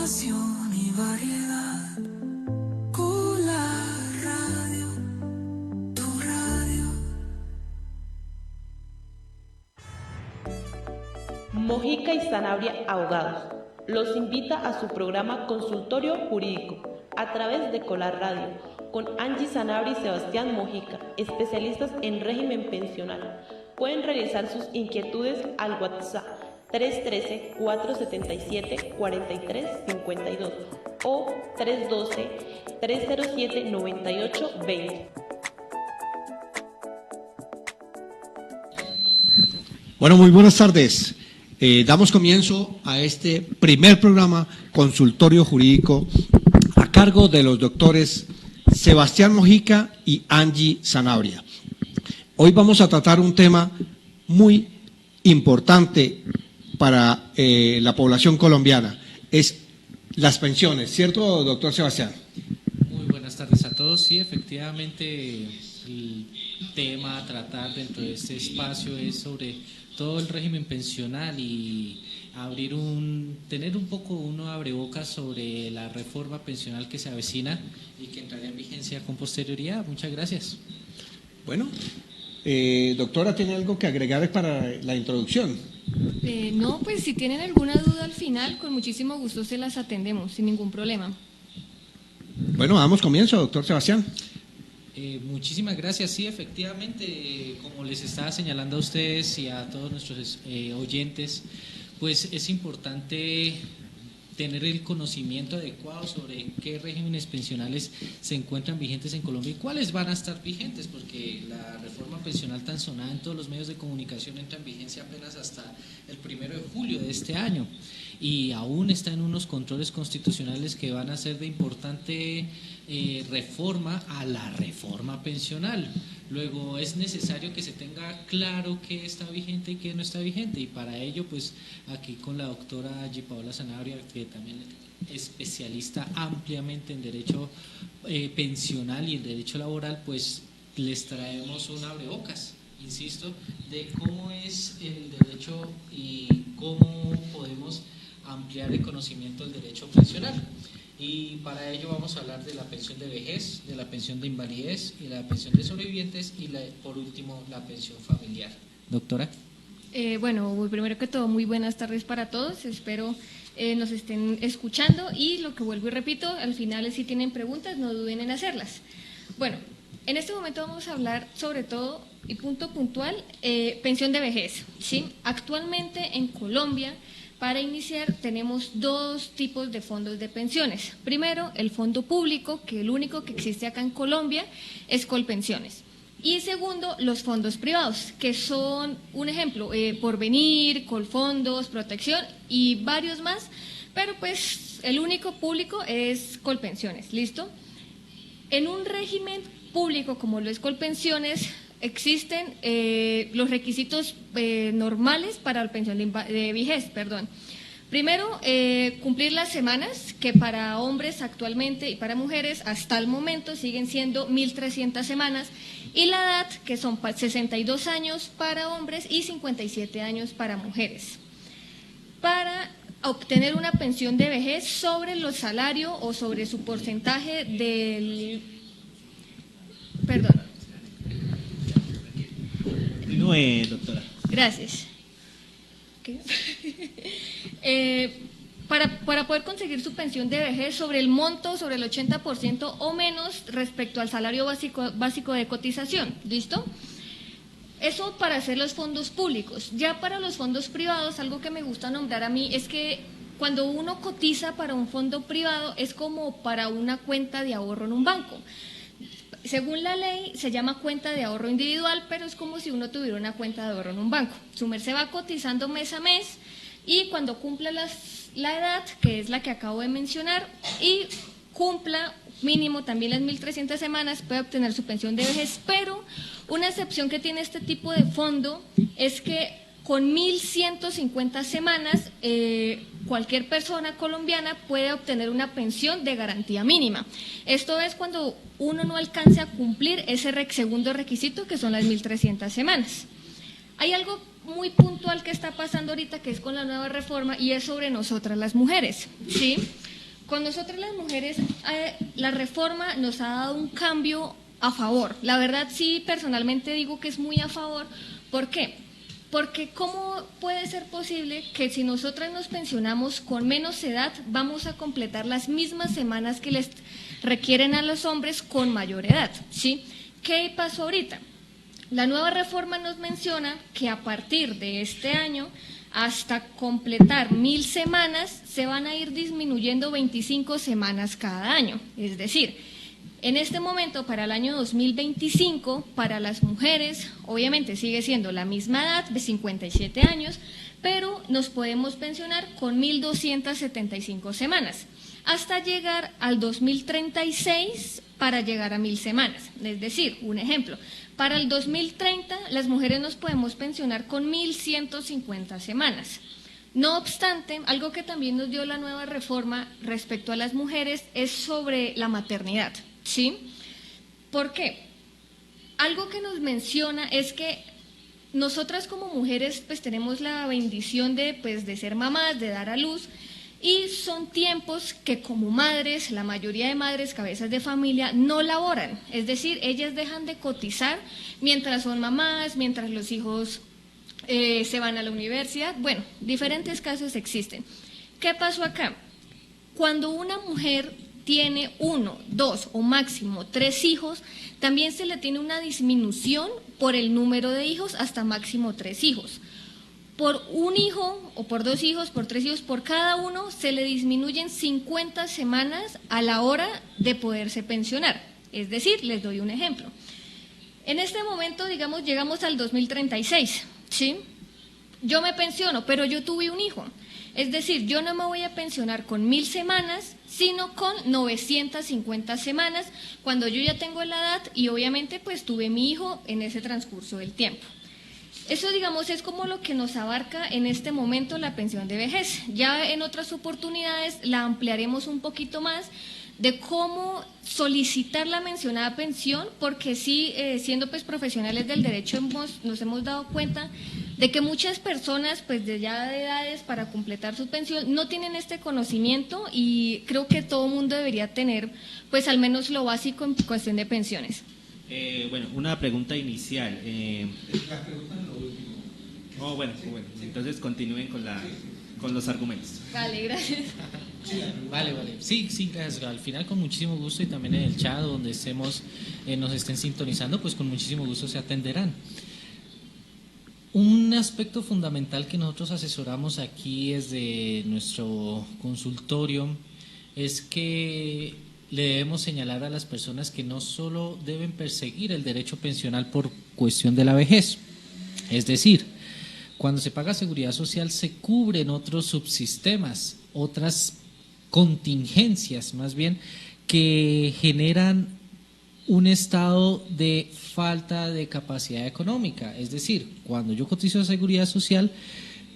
Información y variedad. La radio, tu radio. Mojica y Sanabria Abogados los invita a su programa Consultorio Jurídico a través de Colar Radio con Angie Sanabria y Sebastián Mojica, especialistas en régimen pensional. Pueden realizar sus inquietudes al WhatsApp 313-477-4352 o 312-307-9820. Bueno, muy buenas tardes. Damos comienzo a este primer programa Consultorio Jurídico a cargo de los doctores Sebastián Mojica y Angie Sanabria. Hoy vamos a tratar un tema muy importante para la población colombiana, es las pensiones, ¿cierto, doctor Sebastián? Muy buenas tardes a todos. Sí, efectivamente, el tema a tratar dentro de este espacio es sobre todo el régimen pensional y tener un poco uno abrebocas sobre la reforma pensional que se avecina y que entrará en vigencia con posterioridad. Muchas gracias. Bueno, doctora, ¿tiene algo que agregar para la introducción? No, pues si tienen alguna duda al final, con muchísimo gusto se las atendemos, sin ningún problema. Bueno, damos comienzo, doctor Sebastián. Muchísimas gracias. Sí, efectivamente, como les estaba señalando a ustedes y a todos nuestros oyentes, pues es importante tener el conocimiento adecuado sobre qué regímenes pensionales se encuentran vigentes en Colombia y cuáles van a estar vigentes, porque la reforma pensional tan sonada en todos los medios de comunicación entra en vigencia apenas hasta el 1 de julio de este año y aún está en unos controles constitucionales que van a ser de importante reforma a la reforma pensional. Luego es necesario que se tenga claro qué está vigente y qué no está vigente, y para ello pues aquí con la doctora Angie Paola Sanabria, que también es especialista ampliamente en derecho pensional y en derecho laboral, pues les traemos un abrebocas, insisto, de cómo es el derecho y cómo podemos ampliar el conocimiento del derecho pensional. Y para ello vamos a hablar de la pensión de vejez, de la pensión de invalidez y la pensión de sobrevivientes y por último la pensión familiar. Doctora. Bueno, primero que todo, muy buenas tardes para todos, espero nos estén escuchando y lo que vuelvo y repito, al final si tienen preguntas no duden en hacerlas. Bueno, en este momento vamos a hablar sobre todo, y punto puntual, pensión de vejez, ¿sí? Actualmente en Colombia, para iniciar, tenemos dos tipos de fondos de pensiones. Primero, el fondo público, que el único que existe acá en Colombia es Colpensiones. Y segundo, los fondos privados, que son, un ejemplo, Porvenir, Colfondos, Protección y varios más, pero pues el único público es Colpensiones, ¿listo? En un régimen público como lo es Colpensiones, existen los requisitos normales para la pensión de vejez, perdón. Primero, cumplir las semanas, que para hombres actualmente y para mujeres hasta el momento siguen siendo 1.300 semanas, y la edad, que son 62 años para hombres y 57 años para mujeres. Para obtener una pensión de vejez sobre el salario o sobre su porcentaje del… Perdón. Doctora. Gracias. Para poder conseguir su pensión de vejez sobre el monto, sobre el 80% o menos respecto al salario básico de cotización, ¿listo? Eso para hacer los fondos públicos. Ya para los fondos privados, algo que me gusta nombrar a mí es que cuando uno cotiza para un fondo privado es como para una cuenta de ahorro en un banco. Según la ley, se llama cuenta de ahorro individual, pero es como si uno tuviera una cuenta de ahorro en un banco. Su merced va cotizando mes a mes y cuando cumpla la edad, que es la que acabo de mencionar, y cumpla mínimo también las 1.300 semanas, puede obtener su pensión de vejez, pero una excepción que tiene este tipo de fondo es que con 1.150 semanas, cualquier persona colombiana puede obtener una pensión de garantía mínima. Esto es cuando uno no alcance a cumplir ese segundo requisito, que son las 1.300 semanas. Hay algo muy puntual que está pasando ahorita, que es con la nueva reforma, y es sobre nosotras las mujeres, ¿sí? con nosotras las mujeres la reforma nos ha dado un cambio a favor. La verdad sí, personalmente digo que es muy a favor. ¿Por qué? Porque ¿cómo puede ser posible que si nosotras nos pensionamos con menos edad vamos a completar las mismas semanas que les requieren a los hombres con mayor edad? ¿Sí? ¿Qué pasó ahorita? La nueva reforma nos menciona que a partir de este año, hasta completar 1.000 semanas, se van a ir disminuyendo 25 semanas cada año. Es decir, en este momento, para el año 2025, para las mujeres, obviamente sigue siendo la misma edad, de 57 años, pero nos podemos pensionar con 1.275 semanas, hasta llegar al 2036 para llegar a 1.000 semanas. Es decir, un ejemplo, para el 2030 las mujeres nos podemos pensionar con 1.150 semanas. No obstante, algo que también nos dio la nueva reforma respecto a las mujeres es sobre la maternidad, ¿sí? ¿Por qué? Algo que nos menciona es que nosotras como mujeres pues tenemos la bendición de ser mamás, de dar a luz, y son tiempos que como madres, la mayoría de madres, cabezas de familia, no laboran. Es decir, ellas dejan de cotizar mientras son mamás, mientras los hijos se van a la universidad. Bueno, diferentes casos existen. ¿Qué pasó acá? Cuando una mujer tiene 1, 2 o máximo 3 hijos, también se le tiene una disminución por el número de hijos hasta máximo 3 hijos. Por un hijo o por 2 hijos, por 3 hijos, por cada uno se le disminuyen 50 semanas a la hora de poderse pensionar. Es decir, les doy un ejemplo. En este momento, digamos, llegamos al 2036, ¿sí? Yo me pensiono, pero yo tuve un hijo. Es decir, yo no me voy a pensionar con 1.000 semanas, sino con 950 semanas, cuando yo ya tengo la edad y obviamente pues tuve mi hijo en ese transcurso del tiempo. Eso, digamos, es como lo que nos abarca en este momento la pensión de vejez. Ya en otras oportunidades la ampliaremos un poquito más de cómo solicitar la mencionada pensión, porque sí, siendo pues profesionales del derecho nos hemos dado cuenta de que muchas personas pues de ya de edades para completar su pensión no tienen este conocimiento, y creo que todo mundo debería tener pues al menos lo básico en cuestión de pensiones. Bueno, una pregunta inicial. Bueno, entonces continúen con los argumentos. Vale, gracias. Vale. Sí, gracias. Al final con muchísimo gusto, y también en el chat donde nos estén sintonizando, pues con muchísimo gusto se atenderán. Un aspecto fundamental que nosotros asesoramos aquí desde nuestro consultorio es que le debemos señalar a las personas que no solo deben perseguir el derecho pensional por cuestión de la vejez, es decir, cuando se paga seguridad social se cubren otros subsistemas, otras contingencias más bien, que generan un estado de falta de capacidad económica. Es decir, cuando yo cotizo a seguridad social,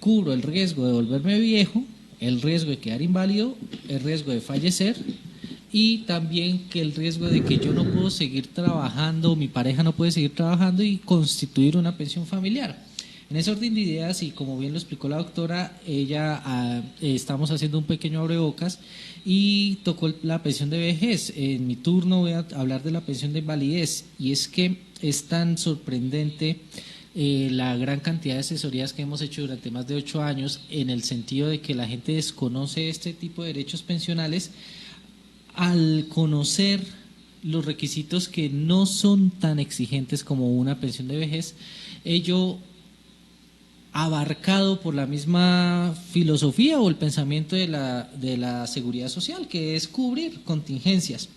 cubro el riesgo de volverme viejo, el riesgo de quedar inválido, el riesgo de fallecer, y también que el riesgo de que yo no puedo seguir trabajando, mi pareja no puede seguir trabajando y constituir una pensión familiar. En ese orden de ideas, y como bien lo explicó la doctora, estamos haciendo un pequeño abrebocas y tocó la pensión de vejez. En mi turno voy a hablar de la pensión de invalidez, y es que es tan sorprendente la gran cantidad de asesorías que hemos hecho durante más de 8 años, en el sentido de que la gente desconoce este tipo de derechos pensionales. Al conocer los requisitos que no son tan exigentes como una pensión de vejez, ello abarcado por la misma filosofía o el pensamiento de la seguridad social, que es cubrir contingencias.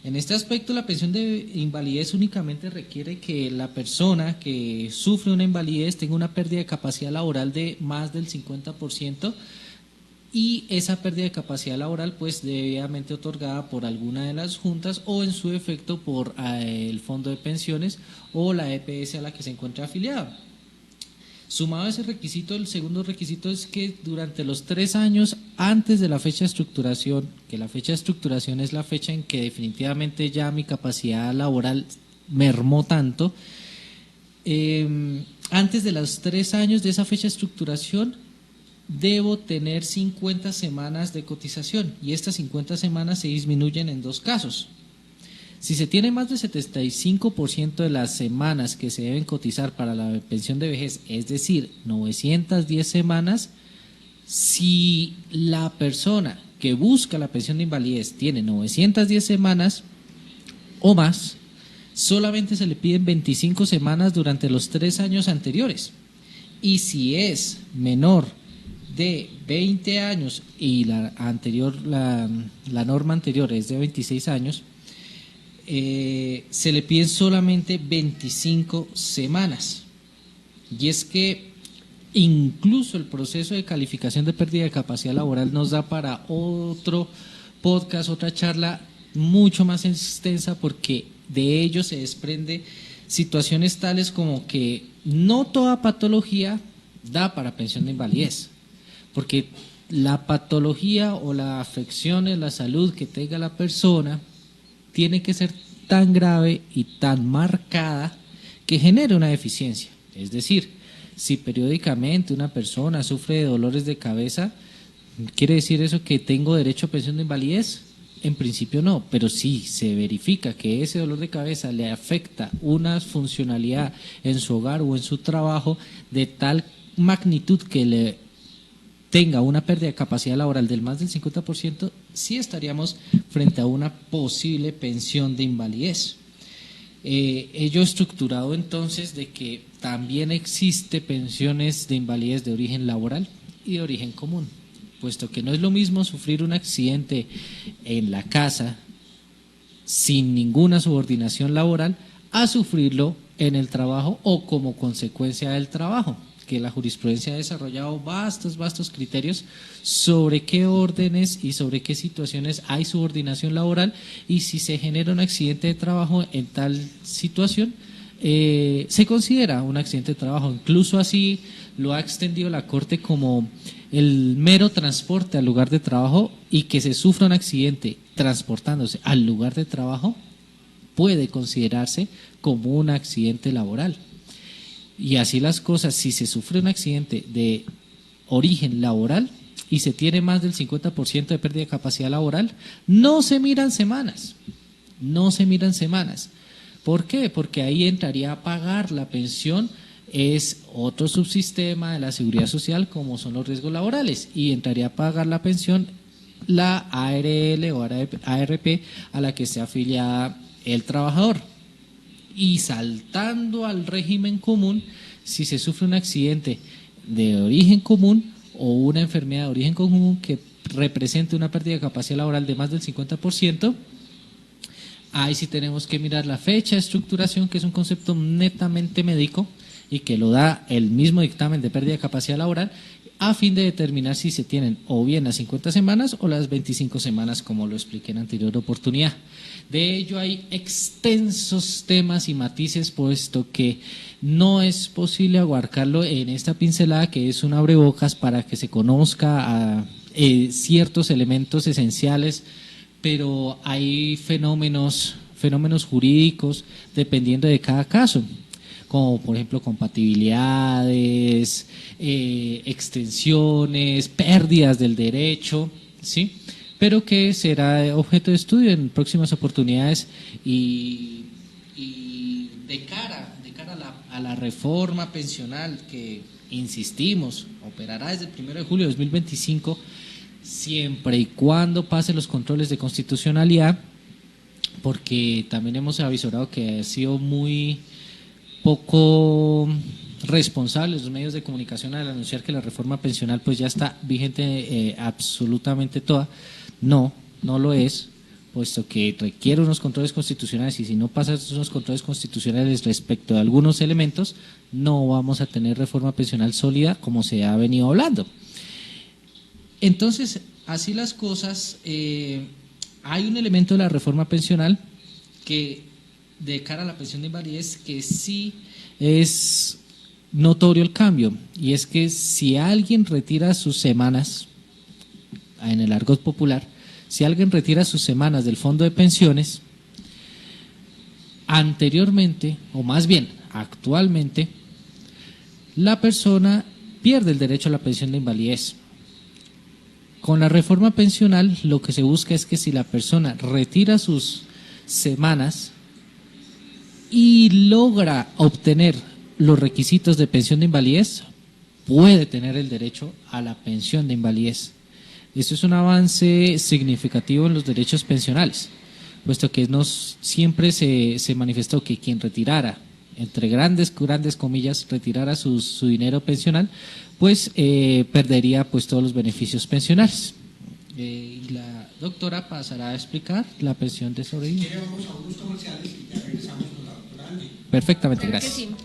En este aspecto, la pensión de invalidez únicamente requiere que la persona que sufre una invalidez tenga una pérdida de capacidad laboral de más del 50%, y esa pérdida de capacidad laboral pues debidamente otorgada por alguna de las juntas, o en su defecto por el fondo de pensiones o la EPS a la que se encuentra afiliada. Sumado a ese requisito, el segundo requisito es que durante los 3 años antes de la fecha de estructuración, que la fecha de estructuración es la fecha en que definitivamente ya mi capacidad laboral mermó tanto, antes de los 3 años de esa fecha de estructuración, debo tener 50 semanas de cotización y estas 50 semanas se disminuyen en dos casos. Si se tiene más del 75% de las semanas que se deben cotizar para la pensión de vejez, es decir, 910 semanas, si la persona que busca la pensión de invalidez tiene 910 semanas o más, solamente se le piden 25 semanas durante los 3 años anteriores. Y si es menor de 20 años y la norma anterior es de 26 años, se le piden solamente 25 semanas. Y es que incluso el proceso de calificación de pérdida de capacidad laboral nos da para otro podcast, otra charla mucho más extensa, porque de ello se desprende situaciones tales como que no toda patología da para pensión de invalidez, porque la patología o la afección en la salud que tenga la persona tiene que ser tan grave y tan marcada que genere una deficiencia. Es decir, si periódicamente una persona sufre de dolores de cabeza, ¿quiere decir eso que tengo derecho a pensión de invalidez? En principio no, pero si se verifica que ese dolor de cabeza le afecta una funcionalidad en su hogar o en su trabajo de tal magnitud que le tenga una pérdida de capacidad laboral del más del 50%, sí estaríamos frente a una posible pensión de invalidez. Ello estructurado entonces de que también existe pensiones de invalidez de origen laboral y de origen común, puesto que no es lo mismo sufrir un accidente en la casa sin ninguna subordinación laboral a sufrirlo en el trabajo o como consecuencia del trabajo, que la jurisprudencia ha desarrollado vastos criterios sobre qué órdenes y sobre qué situaciones hay subordinación laboral, y si se genera un accidente de trabajo en tal situación, se considera un accidente de trabajo. Incluso así lo ha extendido la Corte como el mero transporte al lugar de trabajo, y que se sufra un accidente transportándose al lugar de trabajo puede considerarse como un accidente laboral. Y así las cosas, si se sufre un accidente de origen laboral y se tiene más del 50% de pérdida de capacidad laboral, no se miran semanas. ¿Por qué? Porque ahí entraría a pagar la pensión, es otro subsistema de la seguridad social como son los riesgos laborales, y entraría a pagar la pensión la ARL o ARP a la que esté afiliada el trabajador. Y saltando al régimen común, si se sufre un accidente de origen común o una enfermedad de origen común que represente una pérdida de capacidad laboral de más del 50%, ahí sí tenemos que mirar la fecha de estructuración, que es un concepto netamente médico y que lo da el mismo dictamen de pérdida de capacidad laboral, a fin de determinar si se tienen o bien las 50 semanas o las 25 semanas, como lo expliqué en anterior oportunidad. De ello hay extensos temas y matices, puesto que no es posible abarcarlo en esta pincelada, que es un abrebocas para que se conozca a ciertos elementos esenciales, pero hay fenómenos jurídicos dependiendo de cada caso, como por ejemplo compatibilidades, extensiones, pérdidas del derecho, ¿sí? Pero que será objeto de estudio en próximas oportunidades, y de cara a la reforma pensional que, insistimos, operará desde el 1 de julio de 2025, siempre y cuando pase los controles de constitucionalidad, porque también hemos avisorado que ha sido muy poco responsables los medios de comunicación al anunciar que la reforma pensional pues ya está vigente absolutamente toda. No lo es, puesto que requiere unos controles constitucionales, y si no pasan esos controles constitucionales respecto de algunos elementos, no vamos a tener reforma pensional sólida como se ha venido hablando. Entonces, así las cosas, hay un elemento de la reforma pensional que, de cara a la pensión de invalidez, que sí es notorio el cambio, y es que si alguien retira sus semanas, en el argot popular, si alguien retira sus semanas del fondo de pensiones, anteriormente, o más bien actualmente, la persona pierde el derecho a la pensión de invalidez. Con la reforma pensional lo que se busca es que si la persona retira sus semanas y logra obtener los requisitos de pensión de invalidez, puede tener el derecho a la pensión de invalidez. Esto es un avance significativo en los derechos pensionales, puesto que siempre se manifestó que quien retirara, entre grandes comillas, retirara su dinero pensional, pues perdería pues todos los beneficios pensionales. Y la doctora pasará a explicar la pensión de sobreviviente. Vamos a unos comerciales y ya regresamos con la doctora Angie. Perfectamente, Claro que gracias. sí.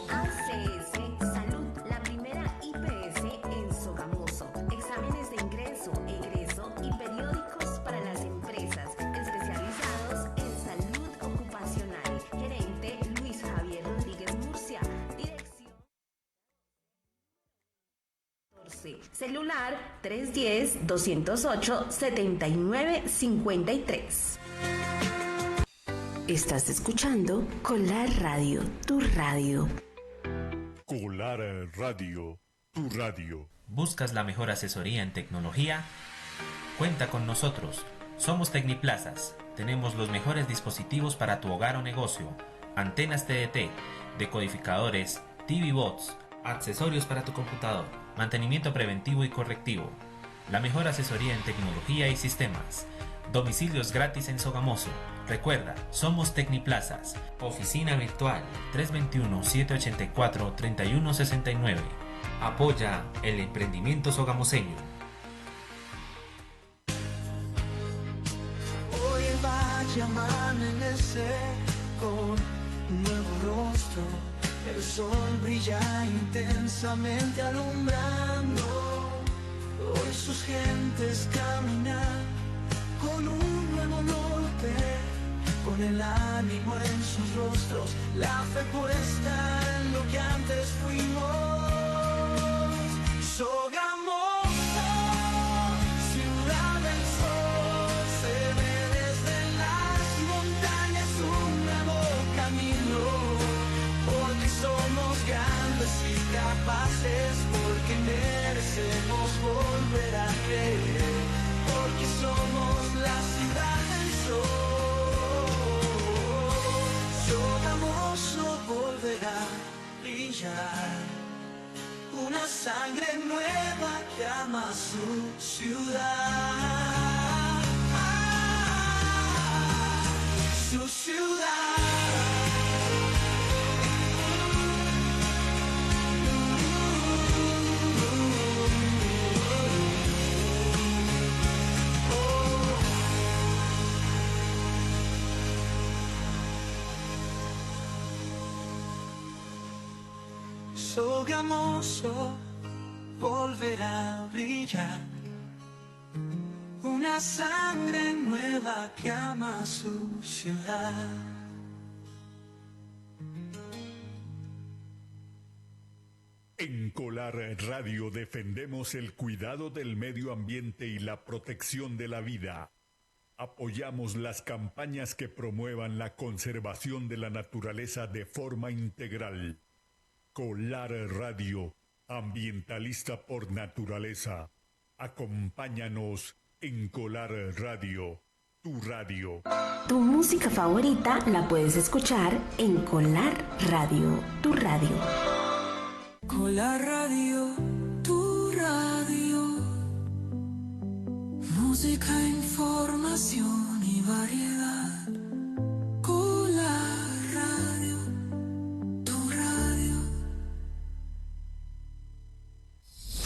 ACS Salud, la primera IPS en Sogamoso. Exámenes de ingreso, egreso y periódicos para las empresas, especializados en salud ocupacional. Gerente Luis Javier Rodríguez Murcia. Dirección 14. Celular 310-208-7953. Estás escuchando Colar Radio, tu radio. Colar Radio, tu radio. ¿Buscas la mejor asesoría en tecnología? Cuenta con nosotros. Somos Tecniplazas. Tenemos los mejores dispositivos para tu hogar o negocio. Antenas TDT, decodificadores, TV bots, accesorios para tu computador, mantenimiento preventivo y correctivo. La mejor asesoría en tecnología y sistemas. Domicilios gratis en Sogamoso. Recuerda, somos Tecniplazas. Oficina virtual 321-784-3169. Apoya el emprendimiento sogamoseño. Hoy va a amanecer con un nuevo rostro. El sol brilla intensamente alumbrando. Hoy sus gentes caminan con un nuevo norte, con el ánimo en sus rostros, la fe puesta en lo que antes fuimos. Sogamoso, ciudad del sol, se ve desde las montañas un nuevo camino, porque somos grandes y capaces, porque merecemos volver a creer, porque somos la ciudad del sol. Sogamoso volverá a brillar, una sangre nueva que ama su ciudad, su ciudad. Sogamoso volverá a brillar, una sangre nueva que ama su ciudad. En Colar Radio defendemos el cuidado del medio ambiente y la protección de la vida. Apoyamos las campañas que promuevan la conservación de la naturaleza de forma integral. Colar Radio, ambientalista por naturaleza. Acompáñanos en Colar Radio, tu radio. Tu música favorita la puedes escuchar en Colar Radio, tu radio. Colar Radio, tu radio. Música, información y variedad. Colar Radio, tu radio.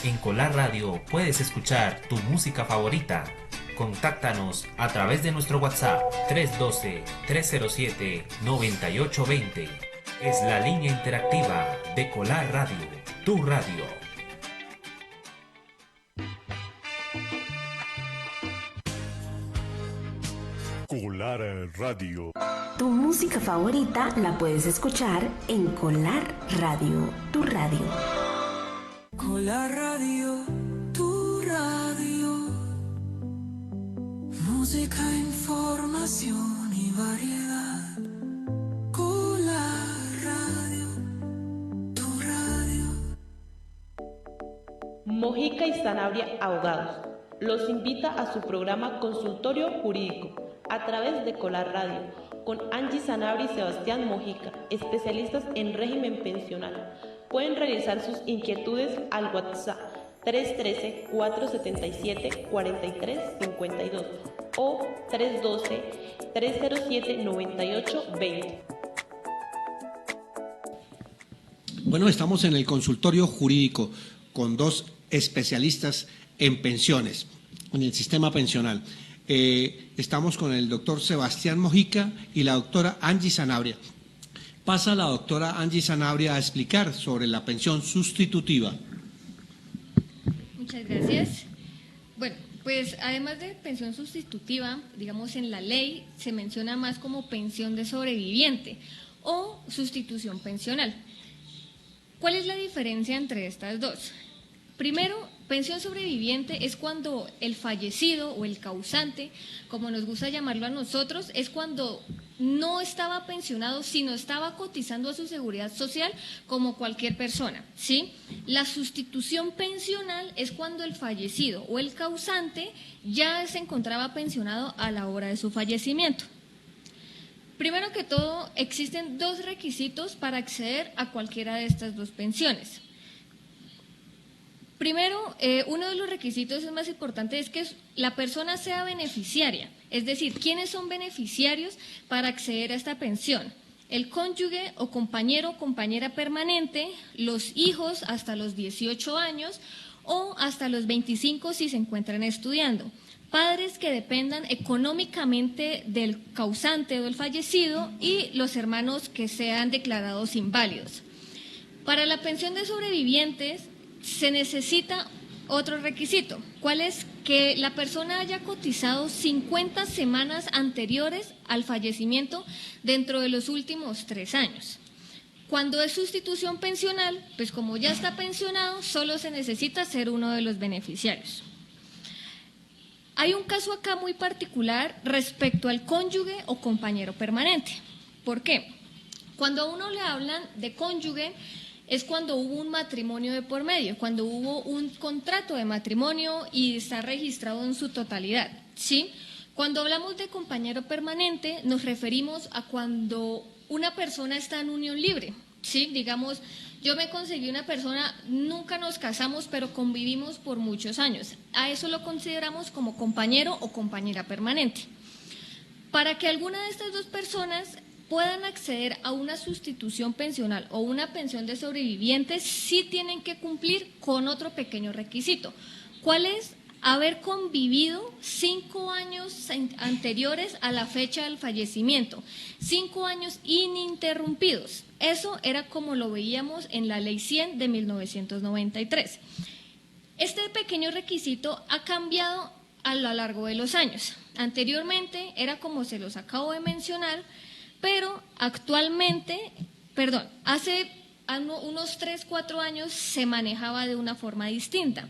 En Colar Radio puedes escuchar tu música favorita. Contáctanos a través de nuestro WhatsApp 312-307-9820. Es la línea interactiva de Colar Radio, tu radio. Colar Radio. Tu música favorita la puedes escuchar en Colar Radio, tu radio. Colar Radio, tu radio. Música, información y variedad. Colar Mojica y Sanabria Abogados los invita a su programa Consultorio Jurídico a través de Colar Radio con Angie Sanabria y Sebastián Mojica, especialistas en régimen pensional. Pueden realizar sus inquietudes al WhatsApp 313-477-4352 o 312-307-9820. Bueno, estamos en el consultorio jurídico con dos especialistas en pensiones, en el sistema pensional. Estamos con el doctor Sebastián Mojica y la doctora Angie Sanabria. Pasa la doctora Angie Sanabria a explicar sobre la pensión sustitutiva. Muchas gracias. Bueno, pues además de pensión sustitutiva, digamos en la ley se menciona más como pensión de sobreviviente o sustitución pensional. ¿Cuál es la diferencia entre estas dos? Primero, pensión sobreviviente es cuando el fallecido o el causante, como nos gusta llamarlo a nosotros, es cuando no estaba pensionado, sino estaba cotizando a su seguridad social como cualquier persona, ¿sí? La sustitución pensional es cuando el fallecido o el causante ya se encontraba pensionado a la hora de su fallecimiento. Primero que todo, existen dos requisitos para acceder a cualquiera de estas dos pensiones. Primero, uno de los requisitos más importantes es que la persona sea beneficiaria, es decir, ¿quiénes son beneficiarios para acceder a esta pensión? El cónyuge o compañero o compañera permanente, los hijos hasta los 18 años o hasta los 25 si se encuentran estudiando, padres que dependan económicamente del causante o del fallecido y los hermanos que sean declarados inválidos. Para la pensión de sobrevivientes se necesita otro requisito, ¿cuál es? Que la persona haya cotizado 50 semanas anteriores al fallecimiento dentro de los últimos 3 años. Cuando es sustitución pensional, pues como ya está pensionado, solo se necesita ser uno de los beneficiarios. Hay un caso acá muy particular respecto al cónyuge o compañero permanente. ¿Por qué? Cuando a uno le hablan de cónyuge, es cuando hubo un matrimonio de por medio, cuando hubo un contrato de matrimonio y está registrado en su totalidad, ¿sí? Cuando hablamos de compañero permanente, nos referimos a cuando una persona está en unión libre, ¿sí? Digamos, yo me conseguí una persona, nunca nos casamos, pero convivimos por muchos años. A eso lo consideramos como compañero o compañera permanente. Para que alguna de estas dos personas puedan acceder a una sustitución pensional o una pensión de sobrevivientes, sí tienen que cumplir con otro pequeño requisito. ¿Cuál es? Haber convivido 5 años anteriores a la fecha del fallecimiento, 5 años ininterrumpidos. Eso era como lo veíamos en la Ley 100 de 1993. Este pequeño requisito ha cambiado a lo largo de los años. Anteriormente era como se los acabo de mencionar, pero actualmente, hace unos 3, 4 años se manejaba de una forma distinta.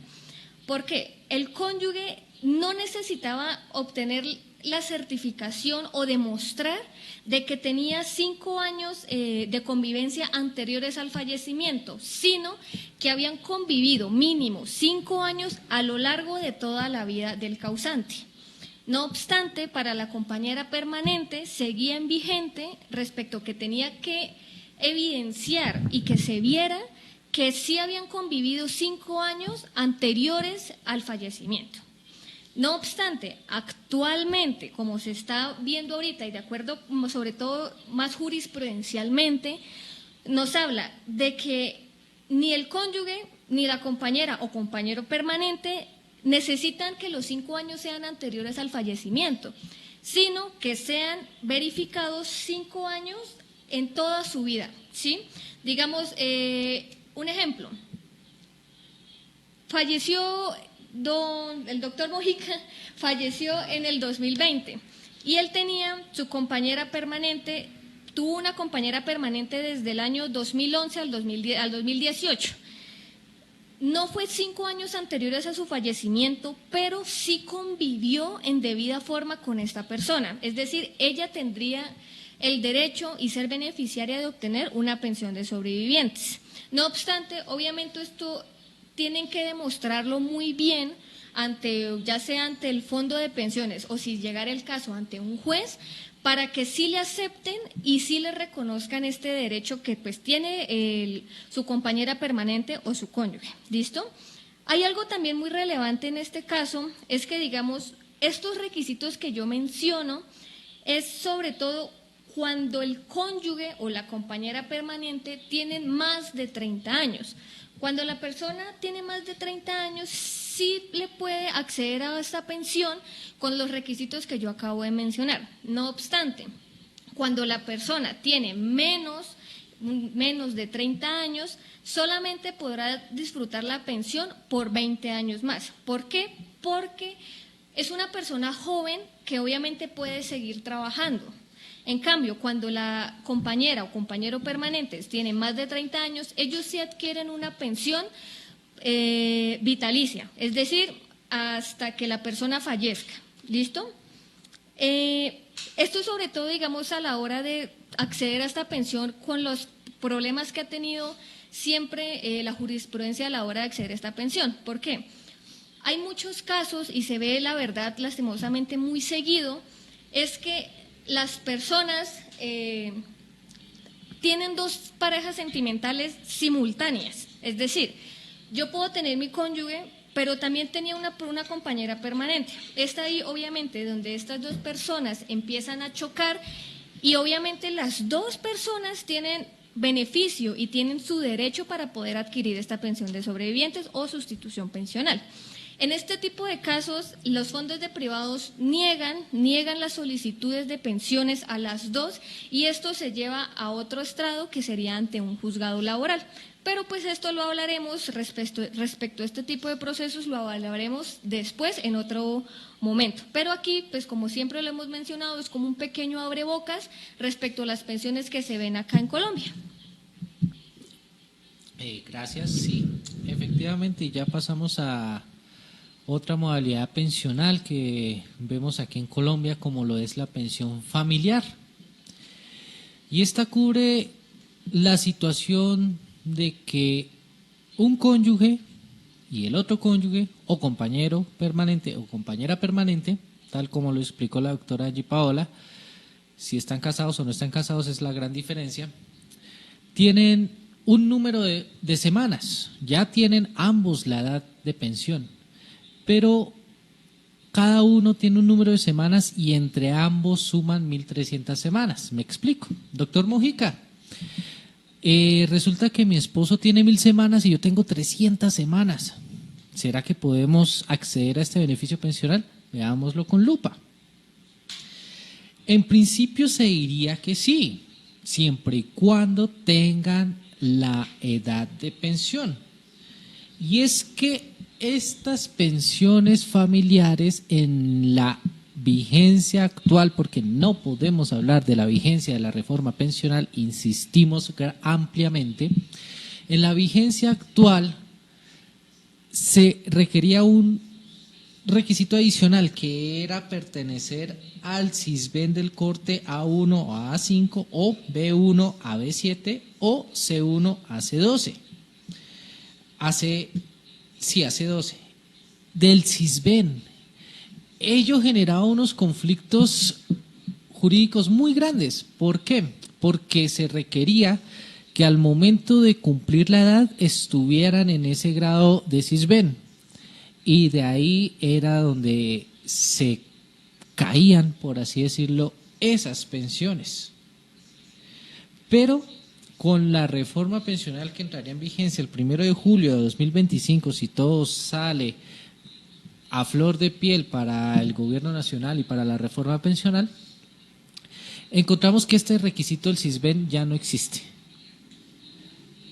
¿Por qué? El cónyuge no necesitaba obtener la certificación o demostrar de que tenía 5 años de convivencia anteriores al fallecimiento, sino que habían convivido mínimo 5 años a lo largo de toda la vida del causante. No obstante, para la compañera permanente seguía en vigente respecto que tenía que evidenciar y que se viera que sí habían convivido 5 años anteriores al fallecimiento. No obstante, actualmente, como se está viendo ahorita y de acuerdo sobre todo más jurisprudencialmente, nos habla de que ni el cónyuge ni la compañera o compañero permanente necesitan que los 5 años sean anteriores al fallecimiento, sino que sean verificados 5 años en toda su vida, ¿sí? Digamos, un ejemplo, falleció el doctor Mojica, falleció en el 2020 y él tenía su compañera permanente, tuvo una compañera permanente desde el año 2011 al 2018. No fue 5 años anteriores a su fallecimiento, pero sí convivió en debida forma con esta persona. Es decir, ella tendría el derecho y ser beneficiaria de obtener una pensión de sobrevivientes. No obstante, obviamente esto tienen que demostrarlo muy bien ya sea ante el fondo de pensiones o si llegara el caso ante un juez, para que sí le acepten y sí le reconozcan este derecho que pues tiene su compañera permanente o su cónyuge. ¿Listo? Hay algo también muy relevante en este caso, es que digamos, estos requisitos que yo menciono es sobre todo cuando el cónyuge o la compañera permanente tienen más de 30 años. Cuando la persona tiene más de 30 años, sí le puede acceder a esta pensión con los requisitos que yo acabo de mencionar. No obstante, cuando la persona tiene menos de 30 años, solamente podrá disfrutar la pensión por 20 años más. ¿Por qué? Porque es una persona joven que obviamente puede seguir trabajando. En cambio, cuando la compañera o compañero permanentes tienen más de 30 años, ellos sí adquieren una pensión vitalicia, es decir, hasta que la persona fallezca. ¿Listo? Esto sobre todo, digamos, a la hora de acceder a esta pensión con los problemas que ha tenido siempre la jurisprudencia a la hora de acceder a esta pensión. ¿Por qué? Hay muchos casos, y se ve la verdad lastimosamente muy seguido, es que las personas tienen dos parejas sentimentales simultáneas. Es decir, yo puedo tener mi cónyuge, pero también tenía una compañera permanente. Está ahí, obviamente, donde estas dos personas empiezan a chocar y obviamente las dos personas tienen beneficio y tienen su derecho para poder adquirir esta pensión de sobrevivientes o sustitución pensional. En este tipo de casos, los fondos de privados niegan las solicitudes de pensiones a las dos y esto se lleva a otro estrado que sería ante un juzgado laboral. Pero pues esto lo hablaremos respecto a este tipo de procesos, lo hablaremos después en otro momento. Pero aquí, pues como siempre lo hemos mencionado, es como un pequeño abrebocas respecto a las pensiones que se ven acá en Colombia. Gracias, sí, efectivamente ya pasamos a otra modalidad pensional que vemos aquí en Colombia, como lo es la pensión familiar. Y esta cubre la situación de que un cónyuge y el otro cónyuge, o compañero permanente o compañera permanente, tal como lo explicó la doctora Angie Paola, si están casados o no están casados es la gran diferencia, tienen un número de semanas, ya tienen ambos la edad de pensión, pero cada uno tiene un número de semanas y entre ambos suman 1.300 semanas. Me explico. Doctor Mojica, resulta que mi esposo tiene 1.000 semanas y yo tengo 300 semanas. ¿Será que podemos acceder a este beneficio pensional? Veámoslo con lupa. En principio se diría que sí, siempre y cuando tengan la edad de pensión. Y es que estas pensiones familiares en la vigencia actual, porque no podemos hablar de la vigencia de la reforma pensional, insistimos ampliamente, en la vigencia actual se requería un requisito adicional que era pertenecer al CISBEN del corte A1 o A5 o B1 a B7 o C1 a C12. Hace 12. Del CISBEN. Ello generaba unos conflictos jurídicos muy grandes. ¿Por qué? Porque se requería que al momento de cumplir la edad estuvieran en ese grado de CISBEN. Y de ahí era donde se caían, por así decirlo, esas pensiones. Pero con la reforma pensional que entraría en vigencia el 1 de julio de 2025, si todo sale a flor de piel para el gobierno nacional y para la reforma pensional, encontramos que este requisito del CISBEN ya no existe.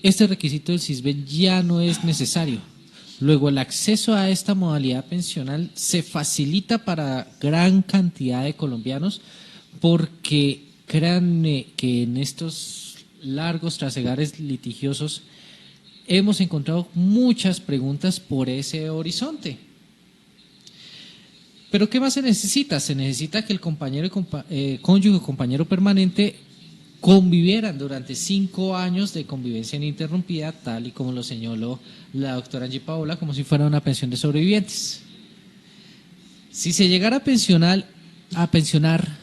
Este requisito del CISBEN ya no es necesario. Luego, el acceso a esta modalidad pensional se facilita para gran cantidad de colombianos porque créanme que en estos largos trasegares litigiosos hemos encontrado muchas preguntas por ese horizonte. Pero ¿qué más se necesita? Se necesita que el compañero cónyuge o compañero permanente convivieran durante 5 años de convivencia ininterrumpida, tal y como lo señaló la doctora Angie Paola, como si fuera una pensión de sobrevivientes. Si se llegara a pensionar,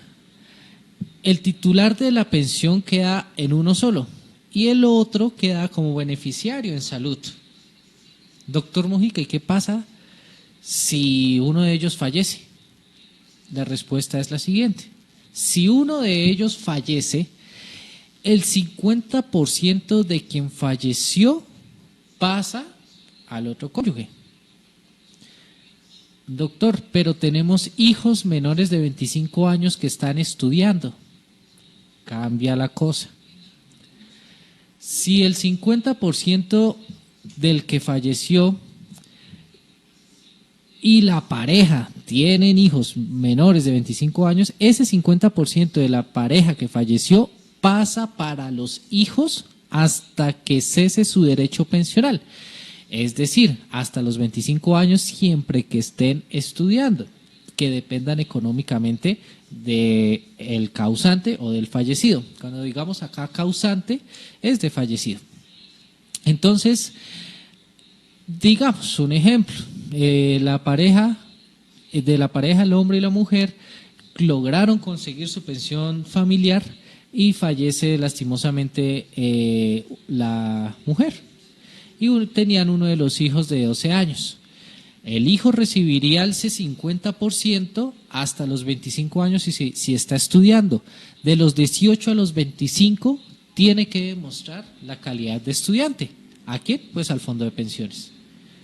el titular de la pensión queda en uno solo y el otro queda como beneficiario en salud. Doctor Mojica, ¿y qué pasa si uno de ellos fallece? La respuesta es la siguiente: si uno de ellos fallece, el 50% de quien falleció pasa al otro cónyuge. Doctor, pero tenemos hijos menores de 25 años que están estudiando. Cambia la cosa. Si el 50% del que falleció y la pareja tienen hijos menores de 25 años, ese 50% de la pareja que falleció pasa para los hijos hasta que cese su derecho pensional. Es decir, hasta los 25 años siempre que estén estudiando, que dependan económicamente del causante o del fallecido. Cuando digamos acá causante, es de fallecido. Entonces, digamos un ejemplo, la pareja, el hombre y la mujer, lograron conseguir su pensión familiar y fallece lastimosamente la mujer. Y tenían uno de los hijos de 12 años. El hijo recibiría ese 50% hasta los 25 años si está estudiando. De los 18 a los 25 tiene que demostrar la calidad de estudiante. ¿A quién? Pues al fondo de pensiones.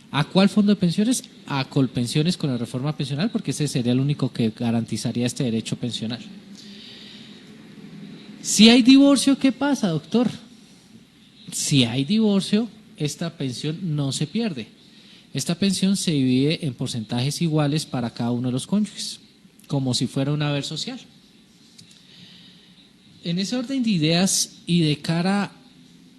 ¿A cuál fondo de pensiones? A Colpensiones con la reforma pensional, porque ese sería el único que garantizaría este derecho pensional. Si hay divorcio, ¿qué pasa, doctor? Si hay divorcio, esta pensión no se pierde. Esta pensión se divide en porcentajes iguales para cada uno de los cónyuges, como si fuera un haber social. En ese orden de ideas y de cara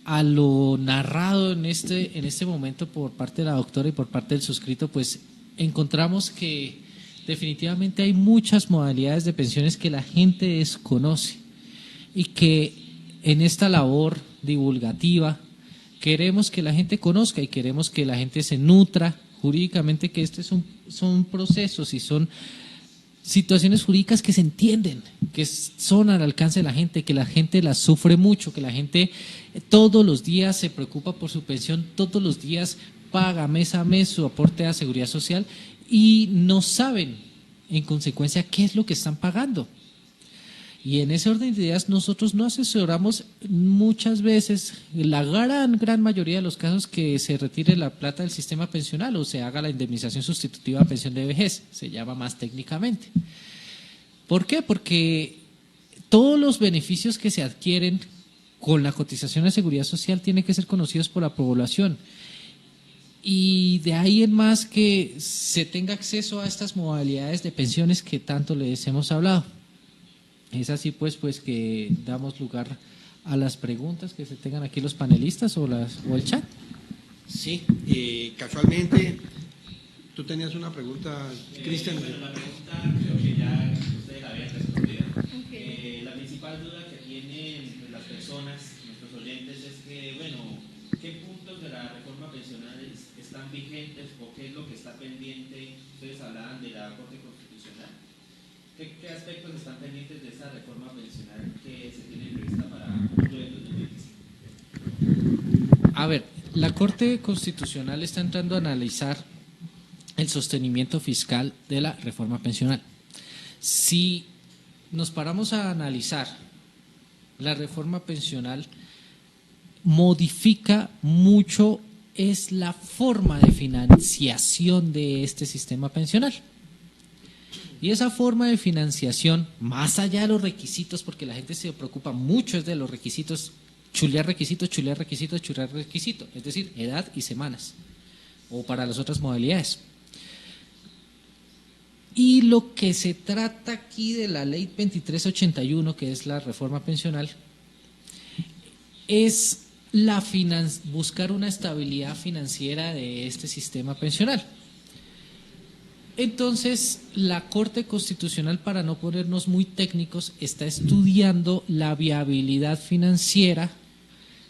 a lo narrado en este momento por parte de la doctora y por parte del suscrito, pues encontramos que definitivamente hay muchas modalidades de pensiones que la gente desconoce y que en esta labor divulgativa queremos que la gente conozca y queremos que la gente se nutra jurídicamente, que son procesos y son situaciones jurídicas que se entienden, que son al alcance de la gente, que la gente las sufre mucho, que la gente todos los días se preocupa por su pensión, todos los días paga mes a mes su aporte a seguridad social y no saben en consecuencia qué es lo que están pagando. Y en ese orden de ideas nosotros no asesoramos muchas veces, la gran mayoría de los casos, que se retire la plata del sistema pensional o se haga la indemnización sustitutiva a pensión de vejez, se llama más técnicamente. ¿Por qué? Porque todos los beneficios que se adquieren con la cotización de seguridad social tienen que ser conocidos por la población. Y de ahí en más que se tenga acceso a estas modalidades de pensiones que tanto les hemos hablado. Es así pues que damos lugar a las preguntas que se tengan aquí los panelistas o el chat. Sí, casualmente, tú tenías una pregunta, Cristian. La pregunta creo que ya ustedes la habían respondido. Okay. La principal duda que tienen las personas, nuestros oyentes, es que, bueno, ¿qué puntos de la reforma pensional están vigentes o qué es lo que está pendiente? Ustedes hablaban de la Corte Constitucional. ¿Qué aspectos están pendientes de esa reforma pensional que se tiene prevista para octubre de 2025? A ver, la Corte Constitucional está entrando a analizar el sostenimiento fiscal de la reforma pensional. Si nos paramos a analizar, la reforma pensional modifica mucho es la forma de financiación de este sistema pensional. Y esa forma de financiación, más allá de los requisitos, porque la gente se preocupa mucho es de los requisitos, chulear requisitos, es decir, edad y semanas, o para las otras modalidades. Y lo que se trata aquí de la ley 2381, que es la reforma pensional, es buscar una estabilidad financiera de este sistema pensional. Entonces, la Corte Constitucional, para no ponernos muy técnicos, está estudiando la viabilidad financiera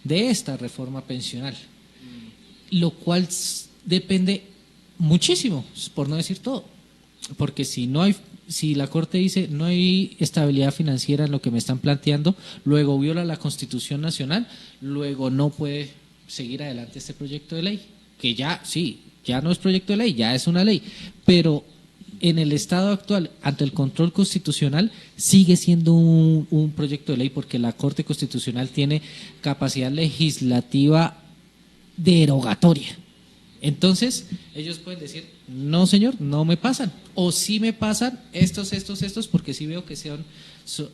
de esta reforma pensional, lo cual depende muchísimo, por no decir todo, porque si la Corte dice no hay estabilidad financiera en lo que me están planteando, luego viola la Constitución Nacional, luego no puede seguir adelante este proyecto de ley, que ya no es proyecto de ley, ya es una ley, pero en el estado actual, ante el control constitucional, sigue siendo un proyecto de ley porque la Corte Constitucional tiene capacidad legislativa derogatoria. Entonces, ellos pueden decir, no señor, no me pasan, o sí me pasan estos, porque sí veo que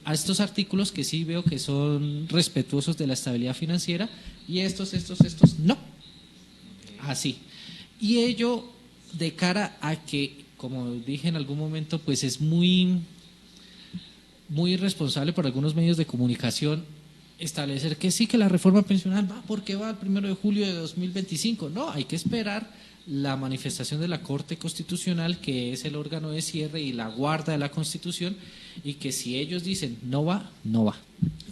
a estos artículos que sí veo que son respetuosos de la estabilidad financiera, y estos, no. Así. Y ello de cara a que, como dije en algún momento, pues es muy irresponsable por algunos medios de comunicación establecer que sí, que la reforma pensional va porque va al 1 de julio de 2025. No, hay que esperar la manifestación de la Corte Constitucional, que es el órgano de cierre y la guarda de la Constitución, y que si ellos dicen no va, no va.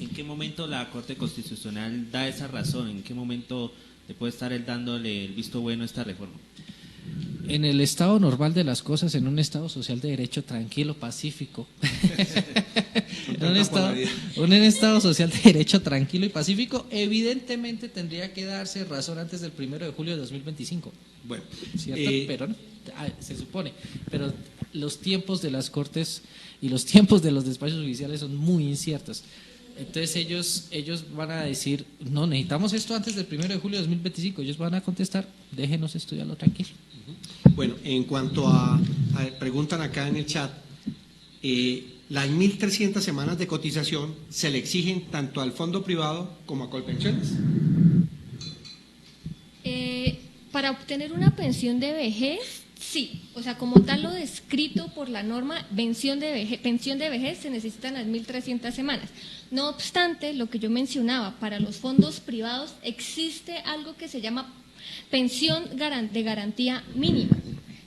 ¿En qué momento la Corte Constitucional da esa razón? ¿En qué momento le puede estar él dándole el visto bueno a esta reforma? En el estado normal de las cosas, en un estado social de derecho tranquilo, pacífico. En un estado social de derecho tranquilo y pacífico, evidentemente tendría que darse razón antes del 1 de julio de 2025. Bueno, ¿cierto? Pero no, se supone. Pero los tiempos de las cortes y los tiempos de los despachos judiciales son muy inciertos. Entonces ellos van a decir, no, necesitamos esto antes del 1 de julio de 2025. Ellos van a contestar, déjenos estudiarlo tranquilo. Bueno, en cuanto preguntan acá en el chat, las 1.300 semanas de cotización se le exigen tanto al fondo privado como a Colpensiones. Para obtener una pensión de vejez, sí, o sea, como tal lo descrito por la norma, pensión de vejez se necesitan las 1.300 semanas. No obstante, lo que yo mencionaba, para los fondos privados existe algo que se llama pensión de garantía mínima,